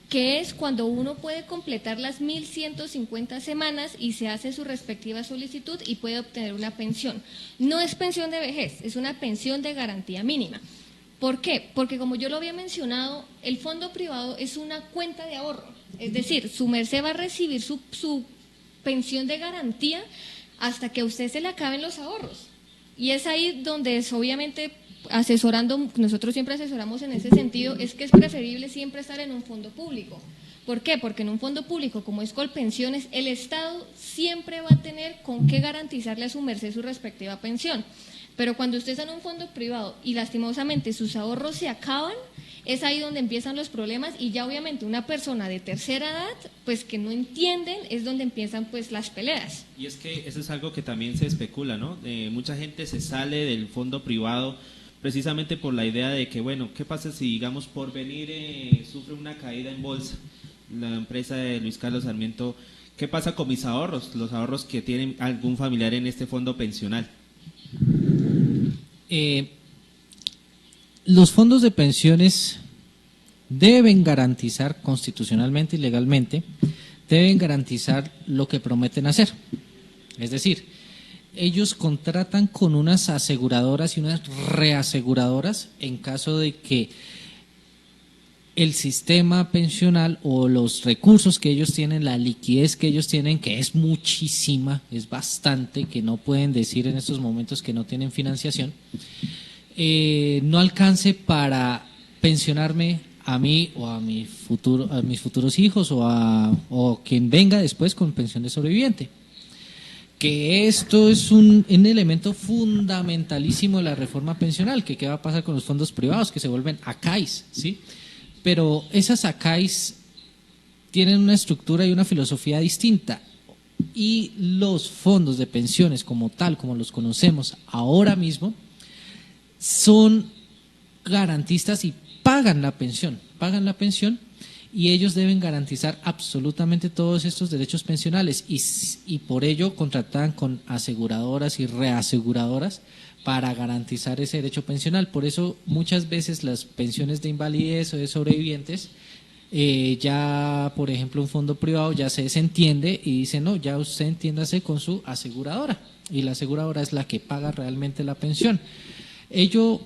que es cuando uno puede completar las 1.150 semanas y se hace su respectiva solicitud y puede obtener una pensión. No es pensión de vejez, es una pensión de garantía mínima. ¿Por qué? Porque como yo lo había mencionado, el fondo privado es una cuenta de ahorro, es decir, su merced va a recibir su pensión de garantía hasta que a usted se le acaben los ahorros. Y es ahí donde es obviamente asesorando, nosotros siempre asesoramos en ese sentido, es que es preferible siempre estar en un fondo público. ¿Por qué? Porque en un fondo público como es Colpensiones, el Estado siempre va a tener con qué garantizarle a su merced su respectiva pensión. Pero cuando usted está en un fondo privado y lastimosamente sus ahorros se acaban, es ahí donde empiezan los problemas y ya obviamente una persona de tercera edad, pues que no entienden, es donde empiezan pues las peleas. Y es que eso es algo que también se especula, ¿no? Mucha gente se sale del fondo privado precisamente por la idea de que, bueno, ¿qué pasa si, digamos, por venir sufre una caída en bolsa la empresa de Luis Carlos Sarmiento? ¿Qué pasa con mis ahorros, los ahorros que tienen algún familiar en este fondo pensional? Los fondos de pensiones deben garantizar constitucionalmente y legalmente, deben garantizar lo que prometen hacer. Es decir, ellos contratan con unas aseguradoras y unas reaseguradoras en caso de que el sistema pensional o los recursos que ellos tienen, la liquidez que ellos tienen, que es muchísima, es bastante, que no pueden decir en estos momentos que no tienen financiación, no alcance para pensionarme a mí o a mis futuros hijos o quien venga después con pensión de sobreviviente. Que esto es un elemento fundamentalísimo de la reforma pensional, que qué va a pasar con los fondos privados que se vuelven ACAIs, ¿sí? Pero esas ACAIs tienen una estructura y una filosofía distinta y los fondos de pensiones como tal, como los conocemos ahora mismo, son garantistas y pagan la pensión y ellos deben garantizar absolutamente todos estos derechos pensionales y por ello contratan con aseguradoras y reaseguradoras para garantizar ese derecho pensional. Por eso muchas veces las pensiones de invalidez o de sobrevivientes Ya, por ejemplo, un fondo privado ya se desentiende y dice, no, ya usted entiéndase con su aseguradora, y la aseguradora es la que paga realmente la pensión. Ello,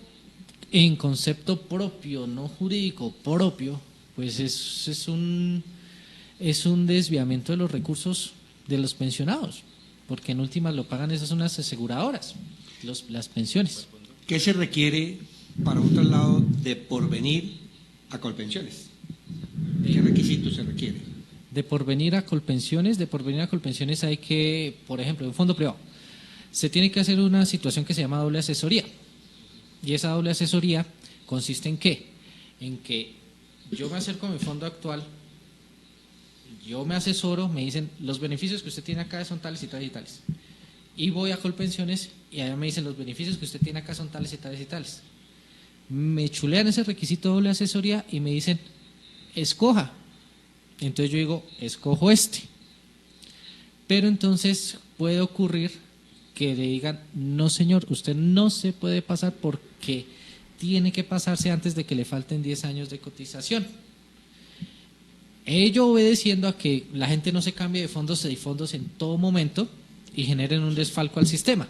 en concepto propio, no jurídico, propio, pues es un desviamiento de los recursos de los pensionados, porque en últimas lo pagan esas unas aseguradoras, las pensiones. ¿Qué se requiere para un traslado de Porvenir a Colpensiones? ¿Qué requisitos se requiere? De Porvenir a Colpensiones hay que, por ejemplo, en un fondo privado, se tiene que hacer una situación que se llama doble asesoría. Y esa doble asesoría consiste en ¿qué? En que yo me acerco a mi fondo actual, yo me asesoro, me dicen los beneficios que usted tiene acá son tales y tales y tales. Y voy a Colpensiones y allá me dicen los beneficios que usted tiene acá son tales y tales y tales. Me chulean ese requisito de doble asesoría y me dicen, escoja. Entonces yo digo, escojo este. Pero entonces puede ocurrir que le digan, no señor, usted no se puede pasar porque tiene que pasarse antes de que le falten 10 años de cotización. Ello obedeciendo a que la gente no se cambie de fondos y fondos en todo momento y generen un desfalco al sistema.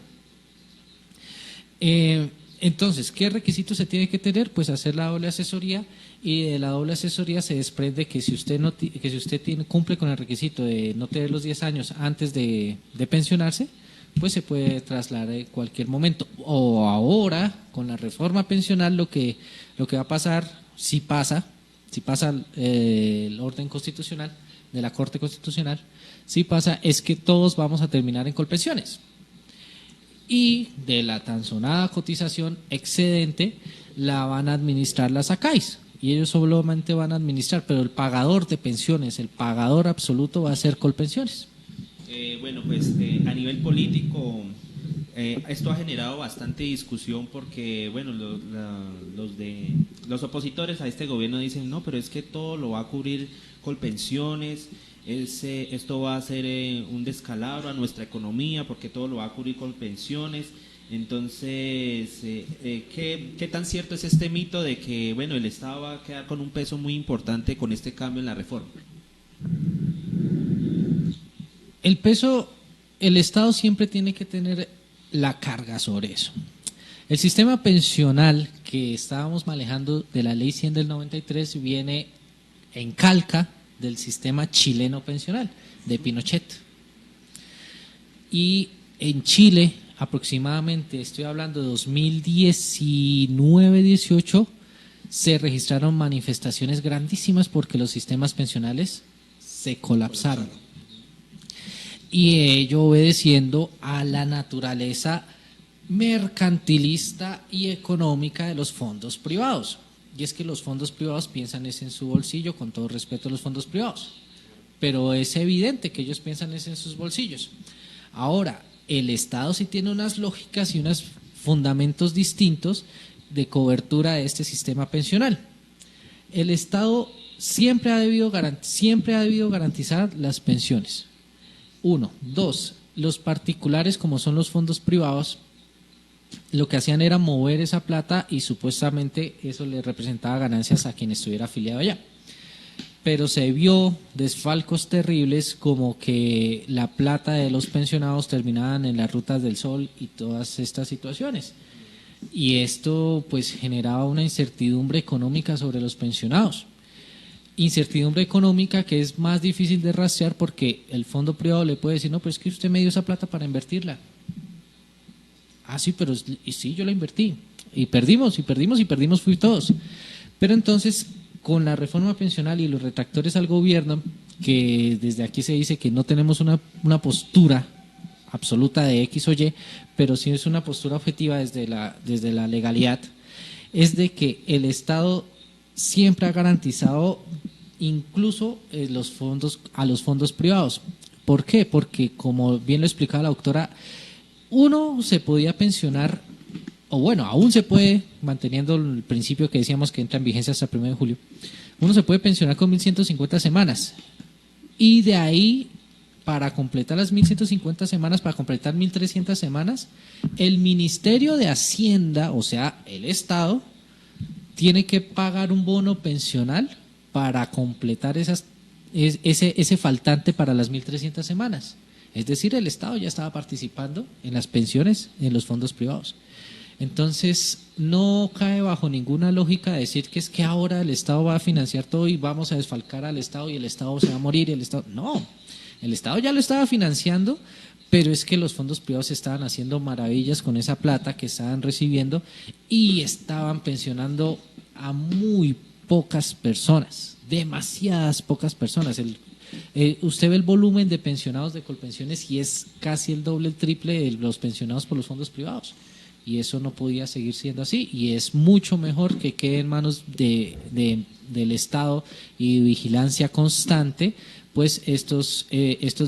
Entonces, ¿qué requisitos se tiene que tener? Pues hacer la doble asesoría, y de la doble asesoría se desprende que si usted cumple con el requisito de no tener los 10 años antes de pensionarse, pues se puede trasladar en cualquier momento. O ahora, con la reforma pensional, lo que va a pasar, si pasa el orden constitucional de la Corte Constitucional, si pasa, es que todos vamos a terminar en Colpensiones. Y de la tan sonada cotización excedente la van a administrar las ACAIS, y ellos solamente van a administrar, pero el pagador de pensiones, el pagador absoluto va a ser Colpensiones. Bueno, pues a nivel político esto ha generado bastante discusión porque, bueno, los opositores a este gobierno dicen, no, pero es que todo lo va a cubrir Colpensiones, esto va a ser un descalabro a nuestra economía porque todo lo va a cubrir Colpensiones. Entonces, ¿qué tan cierto es este mito de que, bueno, el Estado va a quedar con un peso muy importante con este cambio en la reforma? El Estado siempre tiene que tener la carga sobre eso. El sistema pensional que estábamos manejando de la Ley 100 del 93 viene en calca del sistema chileno pensional de Pinochet. Y en Chile, aproximadamente, estoy hablando de 2019-18, se registraron manifestaciones grandísimas porque los sistemas pensionales se colapsaron. Y ello obedeciendo a la naturaleza mercantilista y económica de los fondos privados. Y es que los fondos privados piensan es en su bolsillo, con todo respeto a los fondos privados, pero es evidente que ellos piensan es en sus bolsillos. Ahora, el Estado sí tiene unas lógicas y unos fundamentos distintos de cobertura de este sistema pensional. El Estado siempre ha debido garantizar las pensiones. 1. 2. Los particulares, como son los fondos privados, lo que hacían era mover esa plata y supuestamente eso le representaba ganancias a quien estuviera afiliado allá. Pero se vio desfalcos terribles, como que la plata de los pensionados terminaban en las rutas del sol y todas estas situaciones. Y esto pues generaba una incertidumbre económica sobre los pensionados. Incertidumbre económica que es más difícil de rastrear porque el fondo privado le puede decir, no, pues es que usted me dio esa plata para invertirla. Ah, sí, pero sí, yo la invertí. Y perdimos, fui todos. Pero entonces, con la reforma pensional y los retractores al gobierno, que desde aquí se dice que no tenemos una postura absoluta de X o Y, pero sí es una postura objetiva desde la legalidad, es de que el Estado siempre ha garantizado incluso a los fondos privados. ¿Por qué? Porque, como bien lo explicaba la doctora, uno se podía pensionar, o bueno, aún se puede, manteniendo el principio que decíamos que entra en vigencia hasta el 1 de julio, uno se puede pensionar con 1.150 semanas, y de ahí, para completar las 1.150 semanas, para completar 1.300 semanas, el Ministerio de Hacienda, o sea, el Estado, tiene que pagar un bono pensional para completar ese faltante para las 1.300 semanas. Es decir, el Estado ya estaba participando en las pensiones en los fondos privados. Entonces, no cae bajo ninguna lógica decir que es que ahora el Estado va a financiar todo y vamos a desfalcar al Estado y el Estado se va a morir. No, el Estado ya lo estaba financiando, pero es que los fondos privados estaban haciendo maravillas con esa plata que estaban recibiendo y estaban pensionando a muy pocas personas, demasiadas pocas personas. Usted ve el volumen de pensionados de Colpensiones y es casi el doble, el triple de los pensionados por los fondos privados. Y eso no podía seguir siendo así, y es mucho mejor que quede en manos del Estado y vigilancia constante, pues estos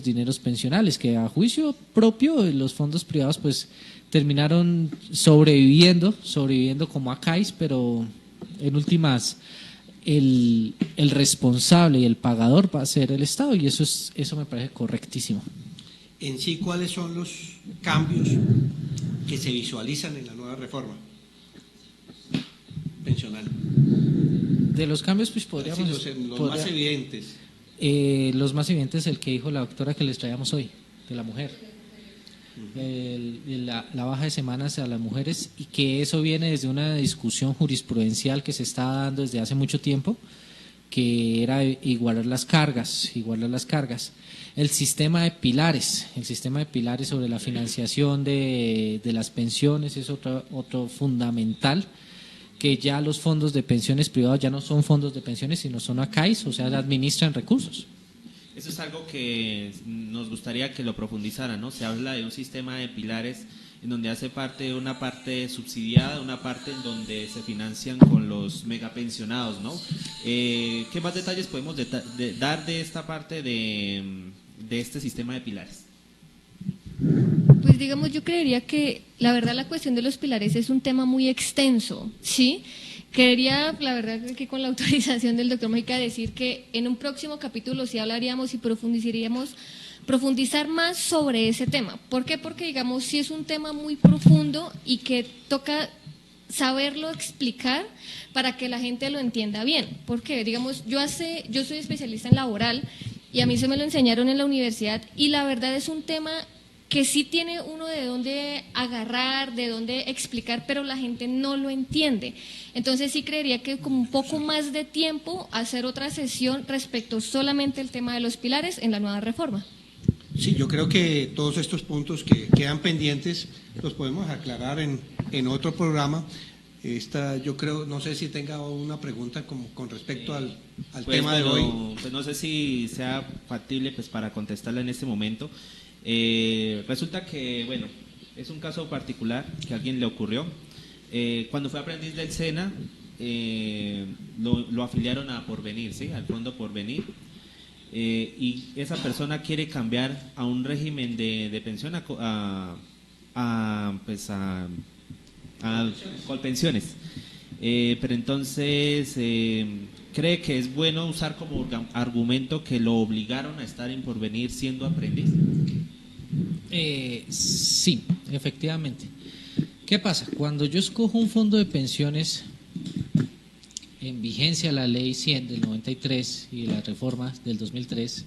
dineros pensionales, que a juicio propio los fondos privados pues terminaron sobreviviendo como acáis, pero en últimas el responsable y el pagador va a ser el Estado, y eso me parece correctísimo. En sí, ¿cuáles son los cambios que se visualizan en la nueva reforma pensional? De los cambios, pues podríamos... Sí, los más evidentes. Los más evidentes, el que dijo la doctora que les traíamos hoy, de la mujer. La baja de semanas a las mujeres, y que eso viene desde una discusión jurisprudencial que se está dando desde hace mucho tiempo, que era igualar las cargas. El sistema de pilares sobre la financiación de las pensiones es otro fundamental, que ya los fondos de pensiones privados ya no son fondos de pensiones, sino son ACAIS, o sea, administran recursos. Eso es algo que nos gustaría que lo profundizara, ¿no? Se habla de un sistema de pilares en donde hace parte una parte subsidiada, una parte en donde se financian con los megapensionados, ¿no? ¿Qué más detalles podemos dar de esta parte de este sistema de pilares? Pues digamos, yo creería que la verdad la cuestión de los pilares es un tema muy extenso, ¿sí? Quería, la verdad, que con la autorización del doctor Mojica decir que en un próximo capítulo sí hablaríamos y profundizar más sobre ese tema. ¿Por qué? Porque, digamos, sí es un tema muy profundo y que toca saberlo explicar para que la gente lo entienda bien. Porque, digamos, yo soy especialista en laboral y a mí se me lo enseñaron en la universidad, y la verdad es un tema que sí tiene uno de dónde agarrar, de dónde explicar, pero la gente no lo entiende. Entonces sí creería que como un poco más de tiempo hacer otra sesión respecto solamente al tema de los pilares en la nueva reforma. Sí, yo creo que todos estos puntos que quedan pendientes los podemos aclarar en otro programa. Yo creo, no sé si tenga una pregunta como con respecto al tema de hoy. Pues no sé si sea factible pues para contestarla en este momento. Resulta que, bueno, es un caso particular que a alguien le ocurrió. Cuando fue aprendiz del SENA, lo afiliaron a Porvenir, ¿sí? Al fondo Porvenir. Y esa persona quiere cambiar a un régimen de pensión a Colpensiones. Pero entonces ¿cree que es bueno usar como argumento que lo obligaron a estar en Porvenir siendo aprendiz? Sí, efectivamente. ¿Qué pasa? Cuando yo escojo un fondo de pensiones en vigencia la ley 100 del 93 y la reforma del 2003,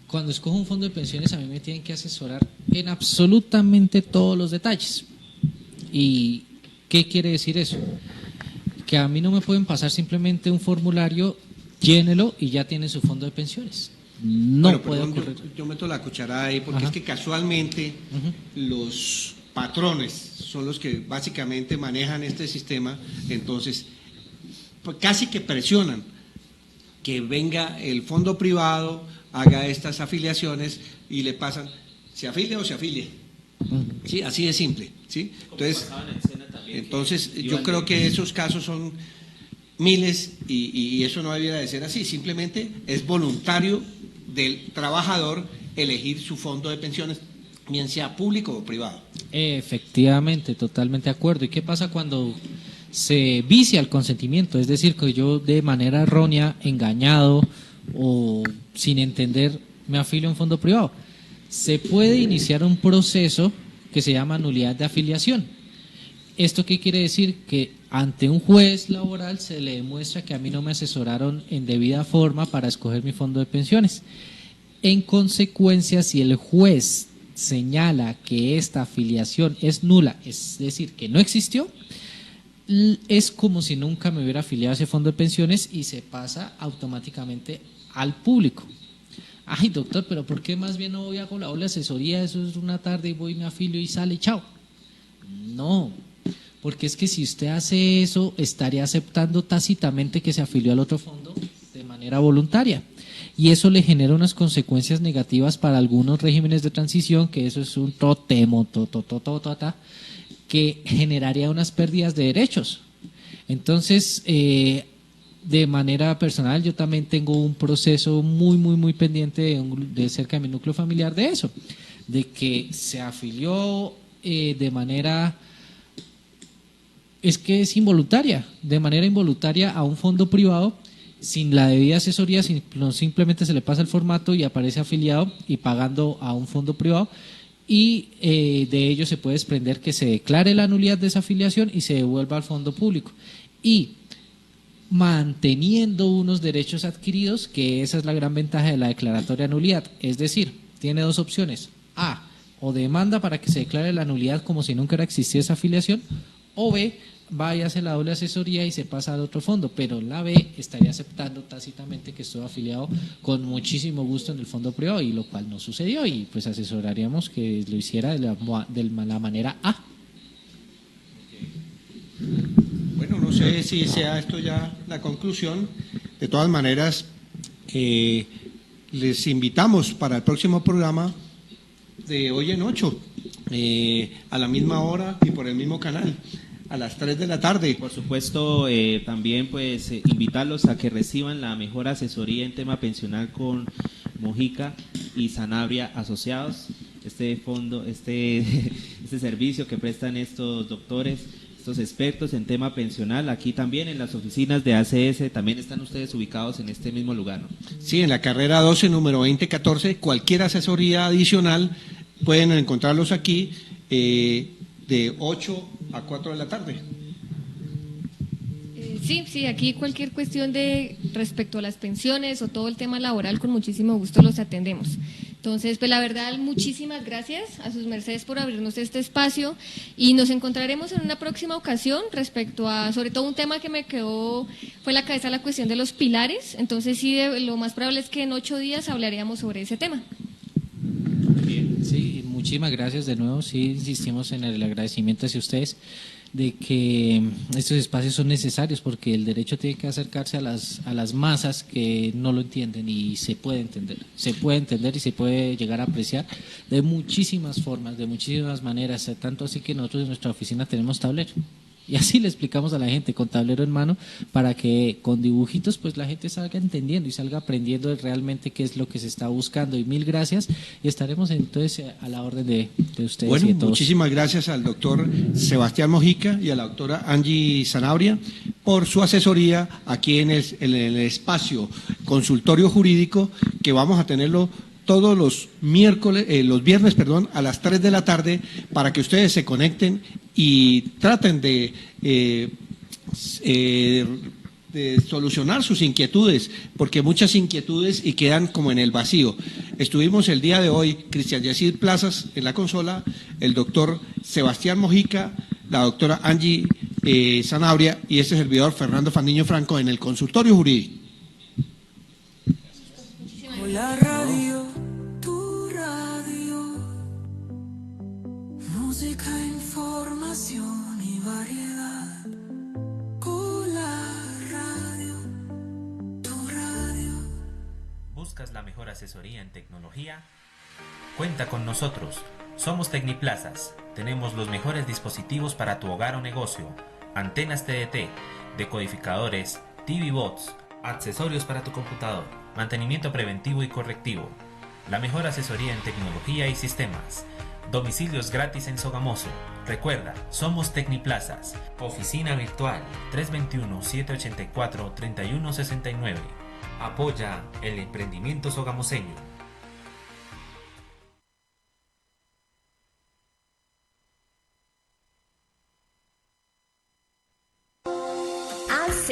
cuando escojo un fondo de pensiones a mí me tienen que asesorar en absolutamente todos los detalles. ¿Y qué quiere decir eso? Que a mí no me pueden pasar simplemente un formulario, llénelo y ya tiene su fondo de pensiones. No puede ocurrir. Yo meto la cucharada ahí porque es que casualmente los patrones son los que básicamente manejan este sistema, entonces pues casi que presionan que venga el fondo privado, haga estas afiliaciones y le pasan, se afilia o se afilie. Sí, así de simple, ¿sí? Entonces yo creo que esos casos son miles y eso no debiera de ser así, simplemente es voluntario del trabajador elegir su fondo de pensiones, bien sea público o privado. Efectivamente, totalmente de acuerdo. ¿Y qué pasa cuando se vicia el consentimiento? Es decir, que yo de manera errónea, engañado o sin entender me afilio a un fondo privado. Se puede iniciar un proceso que se llama nulidad de afiliación. ¿Esto qué quiere decir? Que ante un juez laboral se le demuestra que a mí no me asesoraron en debida forma para escoger mi fondo de pensiones. En consecuencia, si el juez señala que esta afiliación es nula, es decir, que no existió, es como si nunca me hubiera afiliado a ese fondo de pensiones y se pasa automáticamente al público. Ay, doctor, pero ¿por qué más bien no voy a la doble asesoría? Eso es una tarde y voy, me afilio y sale, chao. No, porque es que si usted hace eso, estaría aceptando tácitamente que se afilió al otro fondo de manera voluntaria. Y eso le genera unas consecuencias negativas para algunos regímenes de transición, que eso es un totemo, que generaría unas pérdidas de derechos. Entonces, de manera personal, yo también tengo un proceso muy pendiente de cerca de mi núcleo familiar de eso, de que se afilió de manera, es que es involuntaria, de manera involuntaria a un fondo privado, sin la debida asesoría, simplemente se le pasa el formato y aparece afiliado y pagando a un fondo privado, y de ello se puede desprender que se declare la nulidad de esa afiliación y se devuelva al fondo público, y manteniendo unos derechos adquiridos, que esa es la gran ventaja de la declaratoria de nulidad. Es decir, tiene dos opciones: A, o demanda para que se declare la nulidad como si nunca existiera esa afiliación, o B, va y hace la doble asesoría y se pasa al otro fondo, pero la B estaría aceptando tácitamente que estuvo afiliado con muchísimo gusto en el fondo privado, y lo cual no sucedió, y pues asesoraríamos que lo hiciera de la manera A. Bueno, no sé si sea esto ya la conclusión. De todas maneras, les invitamos para el próximo programa de hoy en 8, a la misma hora y por el mismo canal, a las 3 de la tarde. Por supuesto, también pues invitarlos a que reciban la mejor asesoría en tema pensional con Mojica y Sanabria Asociados. Este fondo, este servicio que prestan estos doctores, estos expertos en tema pensional, aquí también en las oficinas de ACS, también están ustedes ubicados en este mismo lugar, ¿no? Sí, en la carrera 12, número 2014, cualquier asesoría adicional pueden encontrarlos aquí de 8 a 4 de la tarde. Sí, aquí cualquier cuestión de respecto a las pensiones o todo el tema laboral, con muchísimo gusto los atendemos. Entonces, pues la verdad, muchísimas gracias a sus mercedes por abrirnos este espacio, y nos encontraremos en una próxima ocasión respecto a, sobre todo, un tema que me quedó, fue en la cabeza, la cuestión de los pilares. Entonces, sí, lo más probable es que en 8 días hablaríamos sobre ese tema. Bien, sí, muchísimas gracias de nuevo. Sí, insistimos en el agradecimiento hacia ustedes de que estos espacios son necesarios, porque el derecho tiene que acercarse a las masas que no lo entienden, y se puede entender y se puede llegar a apreciar de muchísimas formas, de muchísimas maneras, tanto así que nosotros en nuestra oficina tenemos tablero. Y así le explicamos a la gente con tablero en mano, para que con dibujitos pues la gente salga entendiendo y salga aprendiendo realmente qué es lo que se está buscando. Y mil gracias, y estaremos entonces a la orden de ustedes. Bueno, y de todos. muchísimas gracias al doctor Sebastián Mojica y a la doctora Angie Sanabria por su asesoría aquí en el espacio consultorio jurídico, que vamos a tenerlo todos los viernes, a las 3 de la tarde, para que ustedes se conecten y traten de solucionar sus inquietudes, porque muchas inquietudes y quedan como en el vacío. Estuvimos el día de hoy Cristian Yesid Plazas en la consola, el doctor Sebastián Mojica, la doctora Angie Sanabria y este servidor Fernando Fandiño Franco en el consultorio jurídico. La radio, tu radio, música, información y variedad. Con la radio, tu radio. ¿Buscas la mejor asesoría en tecnología? Cuenta con nosotros. Somos Tecniplazas. Tenemos los mejores dispositivos para tu hogar o negocio: antenas TDT, decodificadores, TV bots, accesorios para tu computador, mantenimiento preventivo y correctivo, la mejor asesoría en tecnología y sistemas, domicilios gratis en Sogamoso. Recuerda, somos Tecniplazas, oficina virtual 321-784-3169. Apoya el emprendimiento sogamoseño.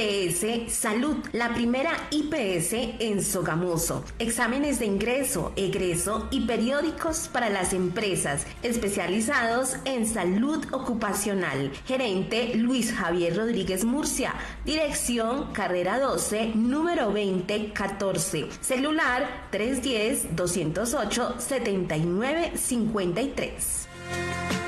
ICS Salud, la primera IPS en Sogamoso. Exámenes de ingreso, egreso y periódicos para las empresas, especializados en salud ocupacional. Gerente Luis Javier Rodríguez Murcia. Dirección Carrera 12, número 2014. Celular 310-208-7953.